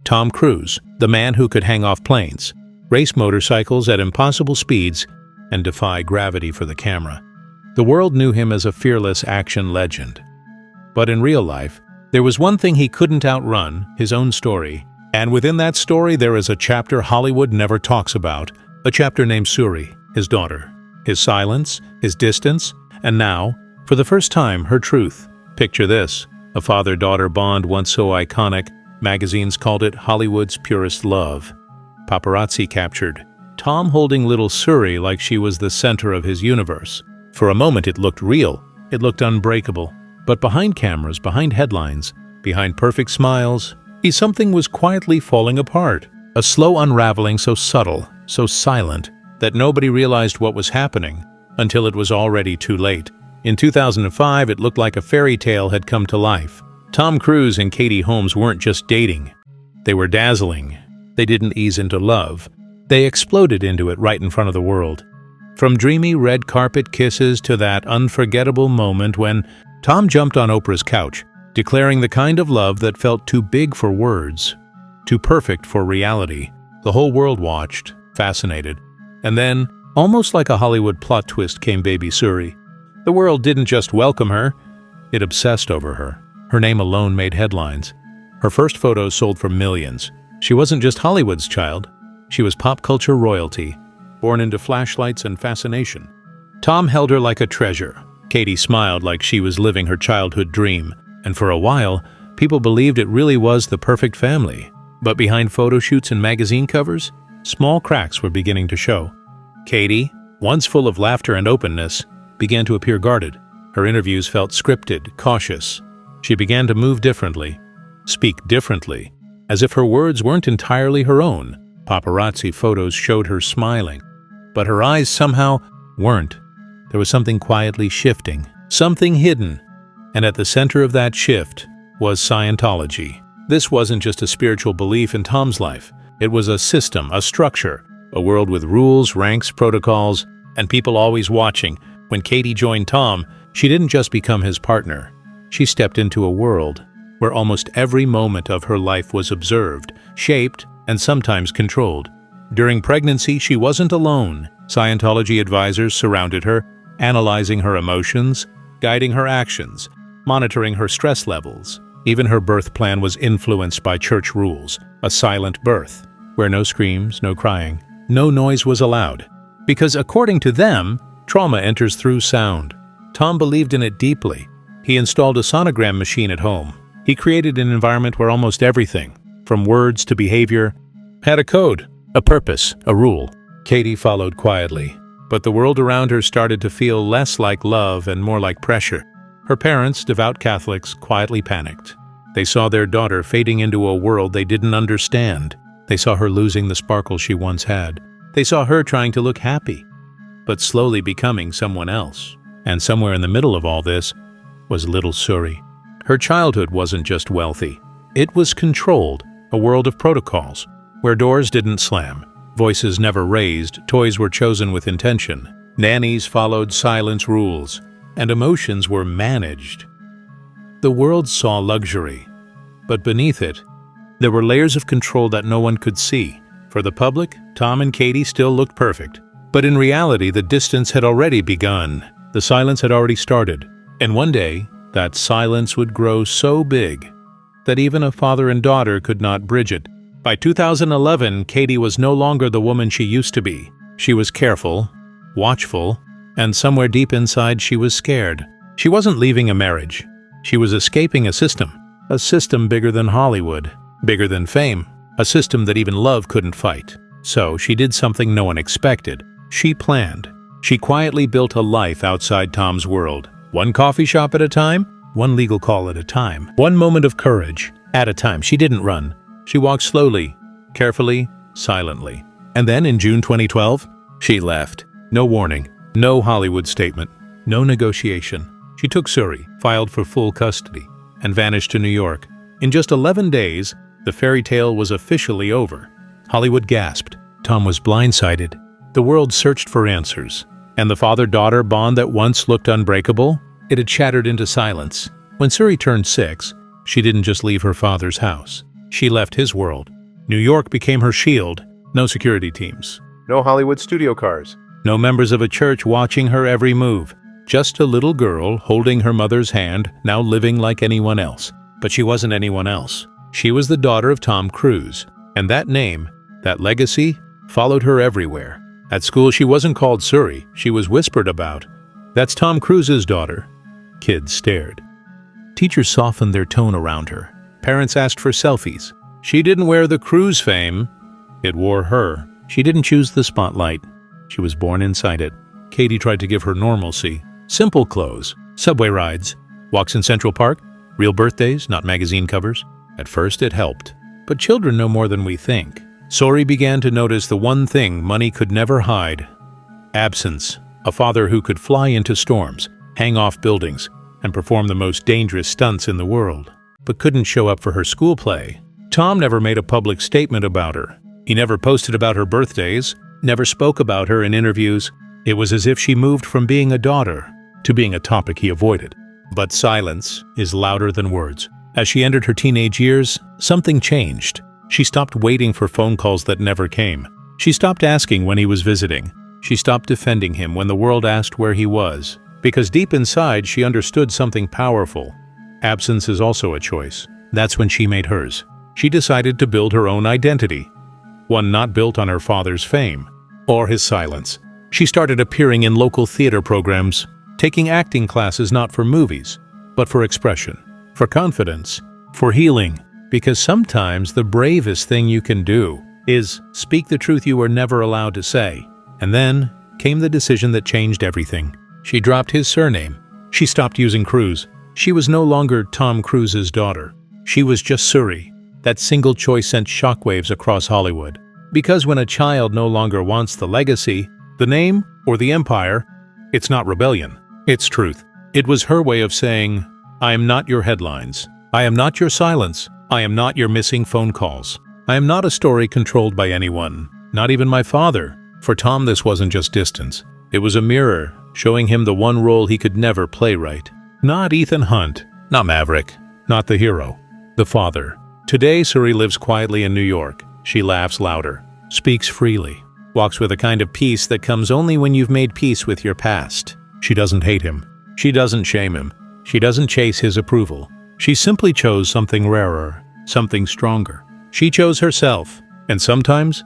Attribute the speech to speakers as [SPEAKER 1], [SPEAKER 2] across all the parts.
[SPEAKER 1] Tom Cruise, the man who could hang off planes, race motorcycles at impossible speeds, and defy gravity for the camera. The world knew him as a fearless action legend. But in real life, there was one thing he couldn't outrun: his own story. And within that story, there is a chapter Hollywood never talks about, a chapter named Suri, his daughter. His silence, his distance, and now, for the first time, her truth. Picture this: a father-daughter bond once so iconic, magazines called it Hollywood's purest love. Paparazzi captured Tom holding little Suri like she was the center of his universe. For a moment it looked real, it looked unbreakable. But behind cameras, behind headlines, behind perfect smiles, something was quietly falling apart. A slow unraveling so subtle, so silent, that nobody realized what was happening until it was already too late. In 2005, it looked like a fairy tale had come to life. Tom Cruise and Katie Holmes weren't just dating. They were dazzling. They didn't ease into love. They exploded into it right in front of the world. From dreamy red carpet kisses to that unforgettable moment when Tom jumped on Oprah's couch, declaring the kind of love that felt too big for words, too perfect for reality. The whole world watched, fascinated. And then, almost like a Hollywood plot twist, came baby Suri. The world didn't just welcome her, it obsessed over her. Her name alone made headlines. Her first photos sold for millions. She wasn't just Hollywood's child, she was pop culture royalty, born into flashlights and fascination. Tom held her like a treasure. Katie smiled like she was living her childhood dream. And for a while, people believed it really was the perfect family. But behind photo shoots and magazine covers, small cracks were beginning to show. Katie, once full of laughter and openness, began to appear guarded. Her interviews felt scripted, cautious. She began to move differently, speak differently, as if her words weren't entirely her own. Paparazzi photos showed her smiling, but her eyes somehow weren't. There was something quietly shifting, something hidden. And at the center of that shift was Scientology. This wasn't just a spiritual belief in Tom's life. It was a system, a structure, a world with rules, ranks, protocols, and people always watching. When Katie joined Tom, she didn't just become his partner. She stepped into a world where almost every moment of her life was observed, shaped, and sometimes controlled. During pregnancy, she wasn't alone. Scientology advisors surrounded her, analyzing her emotions, guiding her actions, monitoring her stress levels. Even her birth plan was influenced by church rules, a silent birth, where no screams, no crying, no noise was allowed. Because according to them, trauma enters through sound. Tom believed in it deeply. He installed a sonogram machine at home. He created an environment where almost everything, from words to behavior, had a code, a purpose, a rule. Katie followed quietly, but the world around her started to feel less like love and more like pressure. Her parents, devout Catholics, quietly panicked. They saw their daughter fading into a world they didn't understand. They saw her losing the sparkle she once had. They saw her trying to look happy, but slowly becoming someone else. And somewhere in the middle of all this was little Suri. Her childhood wasn't just wealthy. It was controlled, a world of protocols, where doors didn't slam, voices never raised, toys were chosen with intention, nannies followed silence rules, and emotions were managed. The world saw luxury, but beneath it, there were layers of control that no one could see. For the public, Tom and Katie still looked perfect. But in reality, the distance had already begun. The silence had already started. And one day, that silence would grow so big that even a father and daughter could not bridge it. By 2011, Katie was no longer the woman she used to be. She was careful, watchful, and somewhere deep inside she was scared. She wasn't leaving a marriage. She was escaping a system bigger than Hollywood, bigger than fame, a system that even love couldn't fight. So she did something no one expected. She planned. She quietly built a life outside Tom's world. One coffee shop at a time, one legal call at a time, one moment of courage at a time. She didn't run. She walked slowly, carefully, silently. And then in June 2012, she left. No warning, no Hollywood statement, no negotiation. She took Suri, filed for full custody, and vanished to New York. In just 11 days, the fairy tale was officially over. Hollywood gasped. Tom was blindsided. The world searched for answers. And the father-daughter bond that once looked unbreakable, it had shattered into silence. When Suri turned 6, she didn't just leave her father's house. She left his world, New York became her shield. No security teams. No Hollywood studio cars. No members of a church watching her every move. Just a little girl holding her mother's hand, now living like anyone else. But she wasn't anyone else. She was the daughter of Tom Cruise. And that name, that legacy, followed her everywhere. At school, she wasn't called Suri. She was whispered about. That's Tom Cruise's daughter. Kids stared. Teachers softened their tone around her. Parents asked for selfies. She didn't wear the Cruise fame. It wore her. She didn't choose the spotlight. She was born inside it. Katie tried to give her normalcy. Simple clothes, subway rides, walks in Central Park, real birthdays, not magazine covers. At first it helped. But children know more than we think. Suri began to notice the one thing money could never hide. Absence. A father who could fly into storms, hang off buildings, and perform the most dangerous stunts in the world, but couldn't show up for her school play. Tom never made a public statement about her. He never posted about her birthdays, never spoke about her in interviews. It was as if she moved from being a daughter to being a topic he avoided. But silence is louder than words. As she entered her teenage years, something changed. She stopped waiting for phone calls that never came. She stopped asking when he was visiting. She stopped defending him when the world asked where he was. Because deep inside, she understood something powerful. Absence is also a choice. That's when she made hers. She decided to build her own identity. One not built on her father's fame or his silence. She started appearing in local theater programs, taking acting classes not for movies, but for expression, for confidence, for healing. Because sometimes the bravest thing you can do is speak the truth you were never allowed to say. And then came the decision that changed everything. She dropped his surname. She stopped using Cruise. She was no longer Tom Cruise's daughter. She was just Suri. That single choice sent shockwaves across Hollywood. Because when a child no longer wants the legacy, the name, or the empire, it's not rebellion, it's truth. It was her way of saying, I am not your headlines. I am not your silence. I am not your missing phone calls. I am not a story controlled by anyone, not even my father. For Tom, this wasn't just distance. It was a mirror, showing him the one role he could never play right. Not Ethan Hunt, not Maverick, not the hero, the father. Today, Suri lives quietly in New York. She laughs louder, speaks freely, walks with a kind of peace that comes only when you've made peace with your past. She doesn't hate him. She doesn't shame him. She doesn't chase his approval. She simply chose something rarer, something stronger. She chose herself, and sometimes,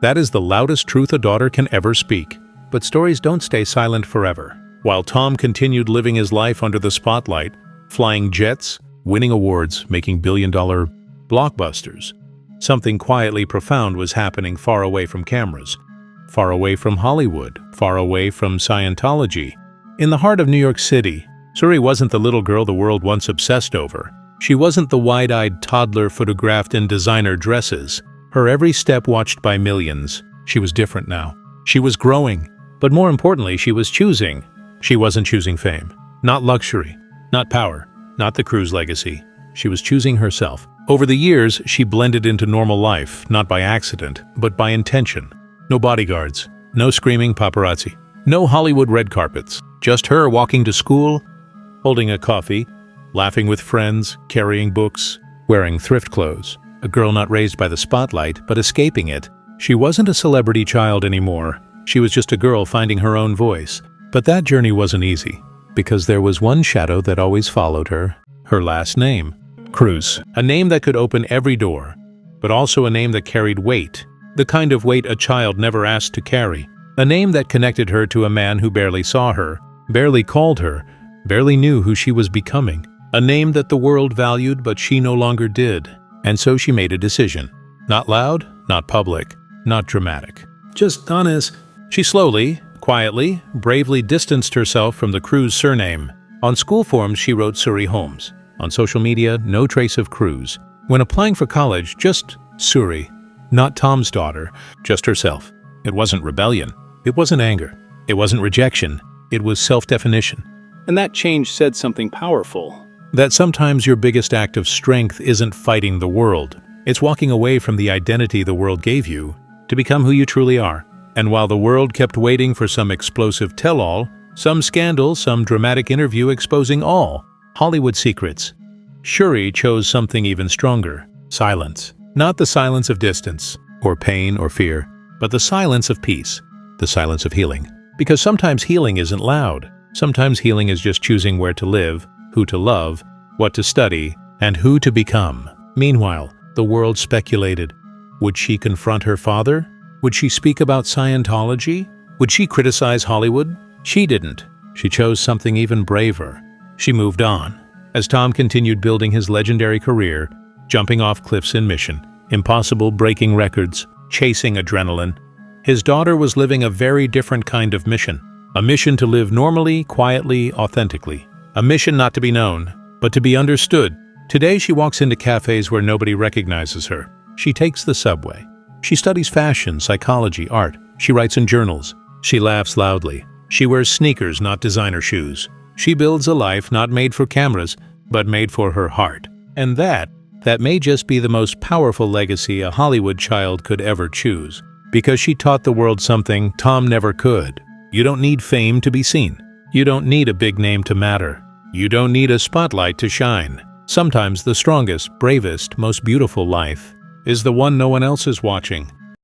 [SPEAKER 1] that is the loudest truth a daughter can ever speak. But stories don't stay silent forever. While Tom continued living his life under the spotlight, flying jets, winning awards, making billion-dollar blockbusters, something quietly profound was happening far away from cameras, far away from Hollywood, far away from Scientology. In the heart of New York City, Suri wasn't the little girl the world once obsessed over. She wasn't the wide-eyed toddler photographed in designer dresses, her every step watched by millions. She was different now. She was growing, but more importantly, she was choosing. She wasn't choosing fame, not luxury, not power, not the Cruise legacy. She was choosing herself. Over the years, she blended into normal life, not by accident, but by intention. No bodyguards, no screaming paparazzi, no Hollywood red carpets, just her walking to school, holding a coffee, laughing with friends, carrying books, wearing thrift clothes. A girl not raised by the spotlight, but escaping it. She wasn't a celebrity child anymore. She was just a girl finding her own voice. But that journey wasn't easy, because there was one shadow that always followed her, her last name. Cruise, a name that could open every door, but also a name that carried weight, the kind of weight a child never asked to carry. A name that connected her to a man who barely saw her, barely called her, barely knew who she was becoming. A name that the world valued, but she no longer did. And so she made a decision. Not loud, not public, not dramatic. Just honest. She slowly, quietly, bravely distanced herself from the Cruise surname. On school forms, she wrote Suri Holmes. On social media, no trace of Cruise. When applying for college, just Suri. Not Tom's daughter, just herself. It wasn't rebellion. It wasn't anger. It wasn't rejection. It was self-definition. And that change said something powerful. That sometimes your biggest act of strength isn't fighting the world. It's walking away from the identity the world gave you to become who you truly are. And while the world kept waiting for some explosive tell-all, some scandal, some dramatic interview exposing all Hollywood secrets, Suri chose something even stronger: silence. Not the silence of distance, or pain or fear, but the silence of peace, the silence of healing. Because sometimes healing isn't loud. Sometimes healing is just choosing where to live, who to love, what to study, and who to become. Meanwhile, the world speculated. Would she confront her father? Would she speak about Scientology? Would she criticize Hollywood? She didn't. She chose something even braver. She moved on. As Tom continued building his legendary career, jumping off cliffs in mission, impossible breaking records, chasing adrenaline, his daughter was living a very different kind of mission. A mission to live normally, quietly, authentically. A mission not to be known, but to be understood. Today she walks into cafes where nobody recognizes her. She takes the subway. She studies fashion, psychology, art. She writes in journals. She laughs loudly. She wears sneakers, not designer shoes. She builds a life not made for cameras, but made for her heart. And that may just be the most powerful legacy a Hollywood child could ever choose. Because she taught the world something Tom never could. You don't need fame to be seen. You don't need a big name to matter. You don't need a spotlight to shine. Sometimes the strongest, bravest, most beautiful life is the one no one else is watching.